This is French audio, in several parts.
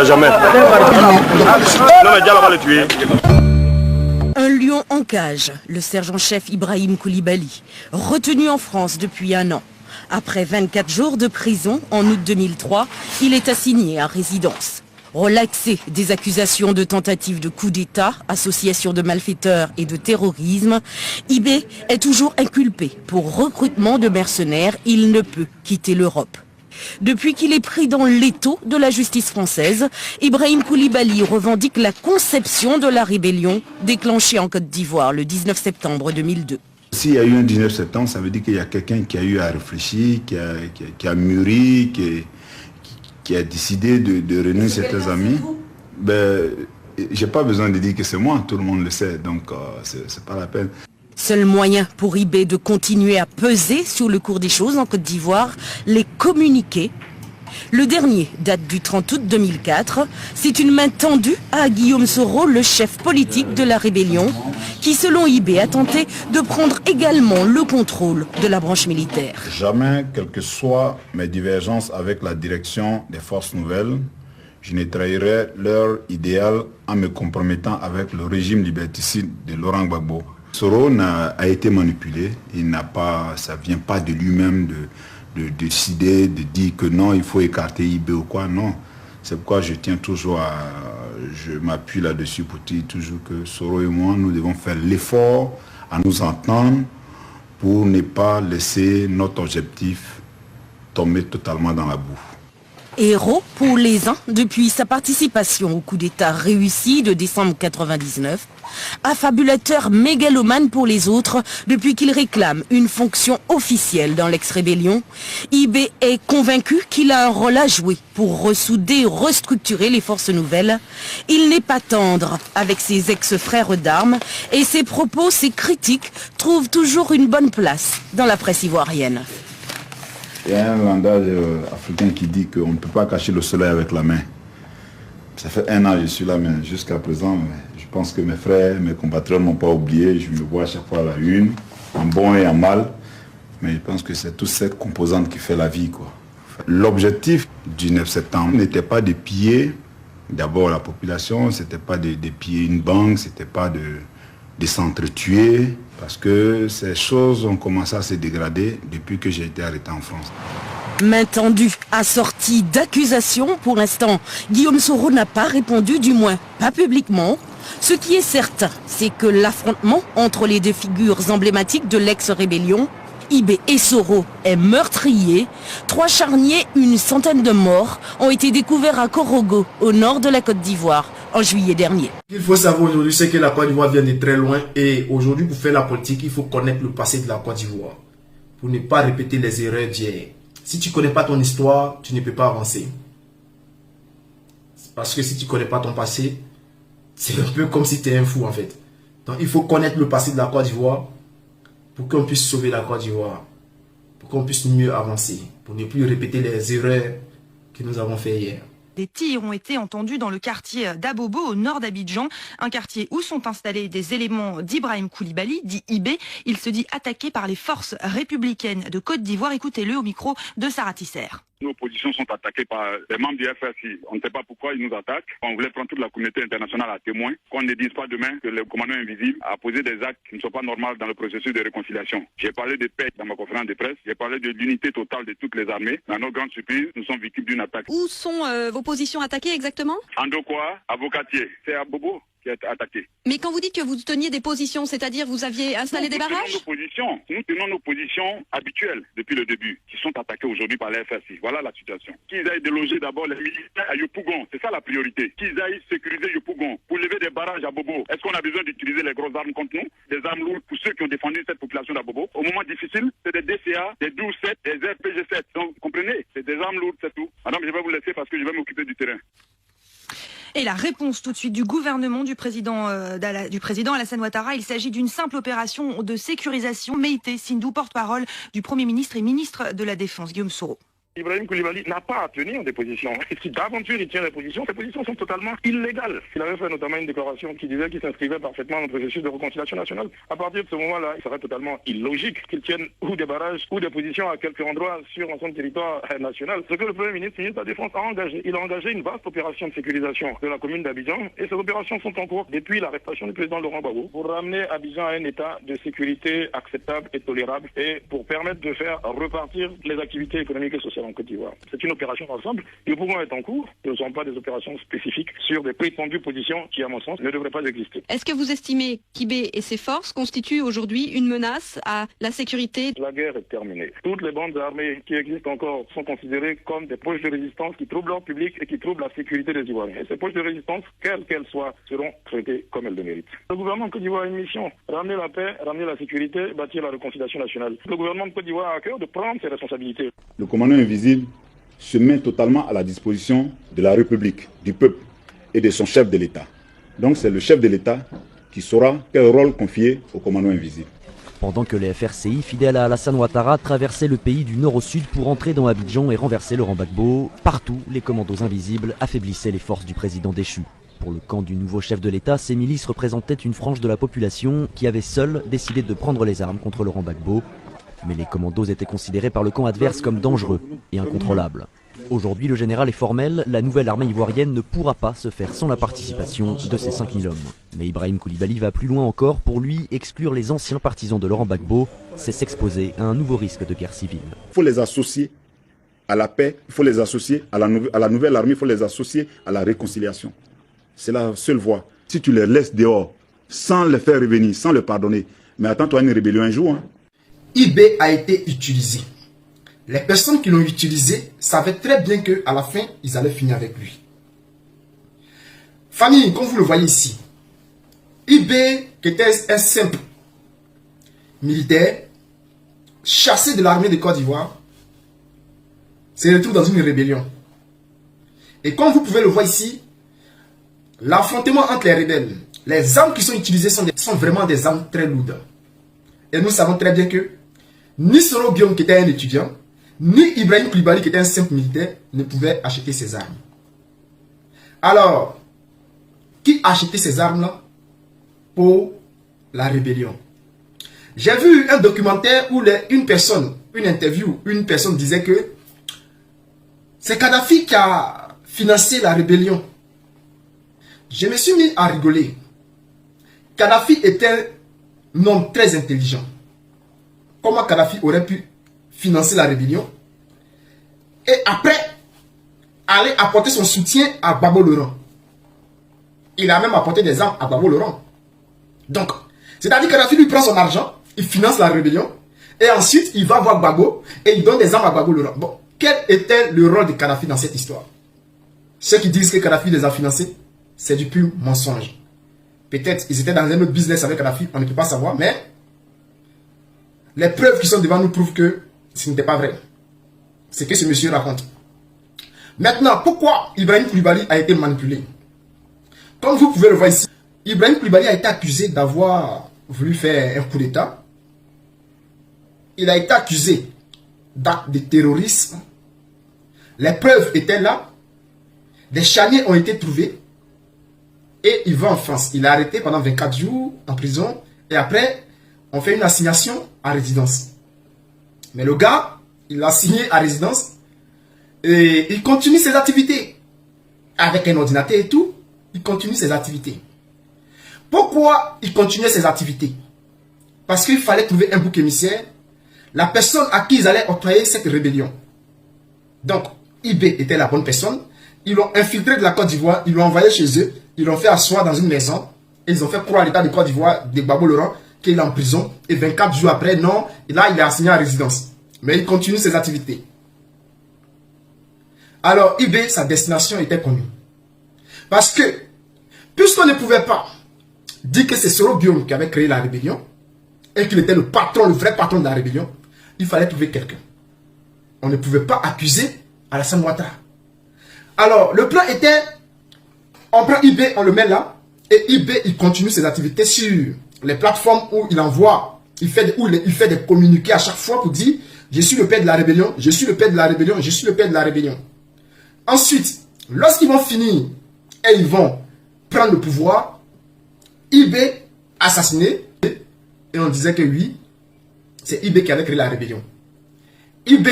Jamais. Non, mais Diallo va le tuer. Un lion en cage, le sergent-chef Ibrahim Koulibaly, retenu en France depuis 1 an. Après 24 jours de prison en août 2003, il est assigné à résidence. Relaxé des accusations de tentative de coup d'État, association de malfaiteurs et de terrorisme, Ibé est toujours inculpé pour recrutement de mercenaires. Il ne peut quitter l'Europe. Depuis qu'il est pris dans l'étau de la justice française, Ibrahim Koulibaly revendique la conception de la rébellion déclenchée en Côte d'Ivoire le 19 septembre 2002. S'il y a eu un 19 septembre, ça veut dire qu'il y a quelqu'un qui a eu à réfléchir, qui a mûri, qui a décidé de réunir certains amis. J'ai pas besoin de dire que c'est moi, tout le monde le sait, donc c'est pas la peine. Seul moyen pour Ibé de continuer à peser sur le cours des choses en Côte d'Ivoire, les communiqués. Le dernier date du 30 août 2004. C'est une main tendue à Guillaume Soro, le chef politique de la rébellion, qui selon Ibé a tenté de prendre également le contrôle de la branche militaire. Jamais, quelles que soient mes divergences avec la direction des forces nouvelles, je ne trahirai leur idéal en me compromettant avec le régime liberticide de Laurent Gbagbo. Soro a été manipulé, ça ne vient pas de lui-même de décider, de dire que non, il faut écarter Ibé ou quoi, non. C'est pourquoi je m'appuie là-dessus pour dire toujours que Soro et moi, nous devons faire l'effort à nous entendre pour ne pas laisser notre objectif tomber totalement dans la boue. Héros pour les uns depuis sa participation au coup d'État réussi de décembre 1999, affabulateur mégalomane pour les autres depuis qu'il réclame une fonction officielle dans l'ex-rébellion, Ibé est convaincu qu'il a un rôle à jouer pour ressouder et restructurer les forces nouvelles. Il n'est pas tendre avec ses ex-frères d'armes et ses propos, ses critiques trouvent toujours une bonne place dans la presse ivoirienne. Il y a un langage africain qui dit qu'on ne peut pas cacher le soleil avec la main. Ça fait 1 an que je suis là, mais jusqu'à présent, je pense que mes frères, mes compatriotes ne m'ont pas oublié. Je me vois à chaque fois à la une, en bon et en mal. Mais je pense que c'est toute cette composante qui fait la vie, quoi. L'objectif du 9 septembre n'était pas de piller d'abord la population, c'était pas de piller une banque, c'était pas de s'entretuer, parce que ces choses ont commencé à se dégrader depuis que j'ai été arrêté en France. Main tendue, assortie d'accusations. Pour l'instant, Guillaume Soro n'a pas répondu, du moins pas publiquement. Ce qui est certain, c'est que l'affrontement entre les 2 figures emblématiques de l'ex-rébellion, Ibé et Soro, est meurtrier. 3 charniers, une centaine de morts ont été découverts à Korogo, au nord de la Côte d'Ivoire, en juillet dernier. Ce qu'il faut savoir aujourd'hui, c'est que la Côte d'Ivoire vient de très loin. Et aujourd'hui, pour faire la politique, il faut connaître le passé de la Côte d'Ivoire. Pour ne pas répéter les erreurs d'hier. Si tu ne connais pas ton histoire, tu ne peux pas avancer. Parce que si tu ne connais pas ton passé, c'est un peu comme si tu es un fou en fait. Donc il faut connaître le passé de la Côte d'Ivoire pour qu'on puisse sauver la Côte d'Ivoire. Pour qu'on puisse mieux avancer. Pour ne plus répéter les erreurs que nous avons fait hier. Des tirs ont été entendus dans le quartier d'Abobo, au nord d'Abidjan, un quartier où sont installés des éléments d'Ibrahim Koulibaly, dit Ibé. Il se dit attaqué par les forces républicaines de Côte d'Ivoire. Écoutez-le au micro de Sarah Tisser. Nos positions sont attaquées par les membres du FRC. On ne sait pas pourquoi ils nous attaquent. On voulait prendre toute la communauté internationale à témoin. Qu'on ne dise pas demain que le commandant invisible a posé des actes qui ne sont pas normaux dans le processus de réconciliation. J'ai parlé de paix dans ma conférence de presse. J'ai parlé de l'unité totale de toutes les armées. À notre grande surprise, nous sommes victimes d'une attaque. Où sont vos positions attaquées exactement? Andokwa, Avocatier. C'est à Bobo qui a été attaqué. Mais quand vous dites que vous teniez des positions, c'est-à-dire vous aviez installé des barrages? Nous tenons nos positions habituelles depuis le début, qui sont attaquées aujourd'hui par la FRC. Voilà la situation. Qu'ils aillent déloger d'abord les militaires à Yopougon, c'est ça la priorité. Qu'ils aillent sécuriser Yopougon pour lever des barrages à Bobo. Est-ce qu'on a besoin d'utiliser les grosses armes contre nous? Des armes lourdes pour ceux qui ont défendu cette population d'Abobo. Au moment difficile, c'est des DCA, des 12-7, des RPG-7. Donc, comprenez, c'est des armes lourdes, c'est tout. Madame, je vais vous laisser parce que je vais m'occuper du terrain. Et la réponse tout de suite du gouvernement du président Alassane Ouattara, il s'agit d'une simple opération de sécurisation. Meïté Sindou, porte-parole du Premier ministre et ministre de la Défense, Guillaume Soro. Ibrahim Koulibaly n'a pas à tenir des positions. Et si d'aventure il tient des positions, ces positions sont totalement illégales. Il avait fait notamment une déclaration qui disait qu'il s'inscrivait parfaitement dans le processus de réconciliation nationale. À partir de ce moment-là, il serait totalement illogique qu'il tienne ou des barrages ou des positions à quelques endroits sur son territoire national. Ce que le Premier ministre de la Défense a engagé. Il a engagé une vaste opération de sécurisation de la commune d'Abidjan et ces opérations sont en cours depuis l'arrestation du président Laurent Gbagbo pour ramener Abidjan à un état de sécurité acceptable et tolérable et pour permettre de faire repartir les activités économiques et sociales en Côte d'Ivoire. C'est une opération ensemble. Le pouvoir est en cours. Ce ne sont pas des opérations spécifiques sur des prétendues positions qui, à mon sens, ne devraient pas exister. Est-ce que vous estimez qu'IB et ses forces constituent aujourd'hui une menace à la sécurité? La guerre est terminée. Toutes les bandes armées qui existent encore sont considérées comme des poches de résistance qui troublent l'ordre public et qui troublent la sécurité des Ivoiriens. Et ces poches de résistance, quelles qu'elles soient, seront traitées comme elles le méritent. Le gouvernement de Côte d'Ivoire a une mission. Ramener la paix, ramener la sécurité, bâtir la réconciliation nationale. Le gouvernement de Côte d'Ivoire a à cœur de prendre ses responsabilités. Le commandant invisible se met totalement à la disposition de la République, du peuple et de son chef de l'État. Donc c'est le chef de l'État qui saura quel rôle confier au commandant invisible. Pendant que les FRCI, fidèles à Alassane Ouattara, traversaient le pays du nord au sud pour entrer dans Abidjan et renverser Laurent Gbagbo, partout, les commandos invisibles affaiblissaient les forces du président déchu. Pour le camp du nouveau chef de l'État, ces milices représentaient une frange de la population qui avait seule décidé de prendre les armes contre Laurent Gbagbo. Mais les commandos étaient considérés par le camp adverse comme dangereux et incontrôlables. Aujourd'hui, le général est formel, la nouvelle armée ivoirienne ne pourra pas se faire sans la participation de ces 5000 hommes. Mais Ibrahim Koulibaly va plus loin encore. Pour lui, exclure les anciens partisans de Laurent Gbagbo, c'est s'exposer à un nouveau risque de guerre civile. Il faut les associer à la paix, il faut les associer à la nouvelle armée, il faut les associer à la réconciliation. C'est la seule voie. Si tu les laisses dehors, sans les faire revenir, sans les pardonner, mais attends-toi à une rébellion un jour. IB a été utilisé. Les personnes qui l'ont utilisé savaient très bien qu'à la fin, ils allaient finir avec lui. Famille, comme vous le voyez ici, IB, qui était un simple militaire, chassé de l'armée de Côte d'Ivoire, se retrouve dans une rébellion. Et comme vous pouvez le voir ici, l'affrontement entre les rebelles, les armes qui sont utilisées sont vraiment des armes très lourdes. Et nous savons très bien que ni Soro Biom, qui était un étudiant, ni Ibrahim Koulibaly, qui était un simple militaire, ne pouvaient acheter ces armes. Alors, qui achetait ces armes-là pour la rébellion? J'ai vu un documentaire où une personne disait que c'est Kadhafi qui a financé la rébellion. Je me suis mis à rigoler. Kadhafi était un homme très intelligent. Comment Kadhafi aurait pu financer la rébellion et après aller apporter son soutien à Gbagbo Laurent? Il a même apporté des armes à Gbagbo Laurent. Donc, c'est-à-dire que Kadhafi lui prend son argent, il finance la rébellion et ensuite il va voir Gbagbo et il donne des armes à Gbagbo Laurent. Bon, quel était le rôle de Kadhafi dans cette histoire? Ceux qui disent que Kadhafi les a financés, c'est du pur mensonge. Peut-être ils étaient dans un autre business avec Kadhafi, on ne peut pas savoir, mais les preuves qui sont devant nous prouvent que ce n'était pas vrai. C'est que ce monsieur raconte. Maintenant, pourquoi Ibrahim Koulibaly a été manipulé? Comme vous pouvez le voir ici, Ibrahim Koulibaly a été accusé d'avoir voulu faire un coup d'État. Il a été accusé d'actes de terrorisme. Les preuves étaient là. Des charniers ont été trouvés. Et il va en France. Il est arrêté pendant 24 jours en prison. Et après, on fait une assignation à résidence. Mais le gars, il a signé à résidence. Et il continue ses activités. Avec un ordinateur et tout, il continue ses activités. Pourquoi il continuait ses activités? Parce qu'il fallait trouver un bouc émissaire. La personne à qui ils allaient octroyer cette rébellion. Donc, IB était la bonne personne. Ils l'ont infiltré de la Côte d'Ivoire. Ils l'ont envoyé chez eux. Ils l'ont fait asseoir dans une maison. Et ils ont fait croire à l'État de Côte d'Ivoire, de Gbagbo Laurent, qu'il est en prison. Et 24 jours après, non. Et là, il est assigné à résidence. Mais il continue ses activités. Alors, IB, sa destination était connue. Parce que, puisqu'on ne pouvait pas dire que c'est Soro Biom qui avait créé la rébellion, et qu'il était le patron, le vrai patron de la rébellion, il fallait trouver quelqu'un. On ne pouvait pas accuser Alassane Ouattara. Alors, le plan était, on prend IB, on le met là, et IB, il continue ses activités sur les plateformes où il envoie, il fait des communiqués à chaque fois pour dire, je suis le père de la rébellion, je suis le père de la rébellion, je suis le père de la rébellion. Ensuite, lorsqu'ils vont finir et ils vont prendre le pouvoir, IB assassiné, et on disait que oui, c'est IB qui avait créé la rébellion. IB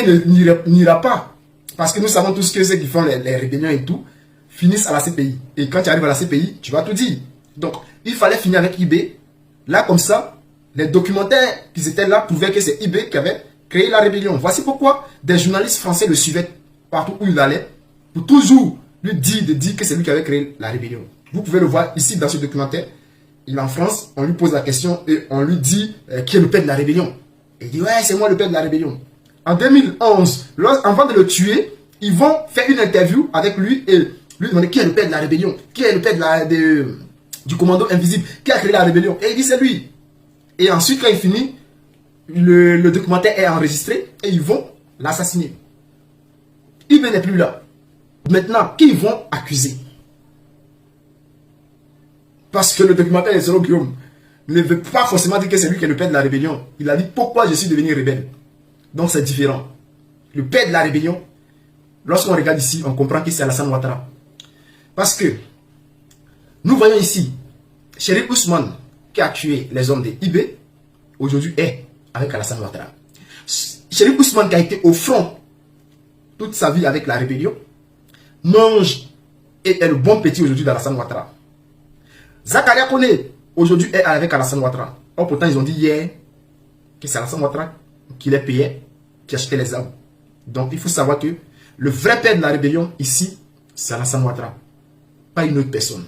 n'ira pas, parce que nous savons tous que ceux qui font les rébellions et tout, finissent à la CPI. Et quand tu arrives à la CPI, tu vas tout dire. Donc, il fallait finir avec IB. Là, comme ça, les documentaires qui étaient là prouvaient que c'est IB qui avait créé la rébellion. Voici pourquoi des journalistes français le suivaient partout où il allait, pour toujours lui dire que c'est lui qui avait créé la rébellion. Vous pouvez le voir ici dans ce documentaire. Il est en France, on lui pose la question et on lui dit qui est le père de la rébellion. Et il dit ouais, c'est moi le père de la rébellion. En 2011, avant de le tuer, ils vont faire une interview avec lui et lui demander qui est le père de la rébellion, qui est le père du commando invisible, qui a créé la rébellion. Et il dit c'est lui. Et ensuite, quand il finit, le documentaire est enregistré et ils vont l'assassiner. Il n'est plus là. Maintenant, qui ils vont accuser? Parce que le documentaire de Zéro Guillaume ne veut pas forcément dire que c'est lui qui est le père de la rébellion. Il a dit pourquoi je suis devenu rebelle. Donc c'est différent. Le père de la rébellion, lorsqu'on regarde ici, on comprend que c'est Alassane Ouattara. Parce que nous voyons ici, Chérif Ousmane, qui a tué les hommes de IB, aujourd'hui est avec Alassane Ouattara. Chérif Ousmane, qui a été au front toute sa vie avec la rébellion, mange et est le bon petit aujourd'hui d'Alassane Ouattara. Zakaria Kone, aujourd'hui est avec Alassane Ouattara. Or pourtant, ils ont dit hier que c'est Alassane Ouattara qui les payait, qui achetait les armes. Donc il faut savoir que le vrai père de la rébellion ici, c'est Alassane Ouattara, pas une autre personne.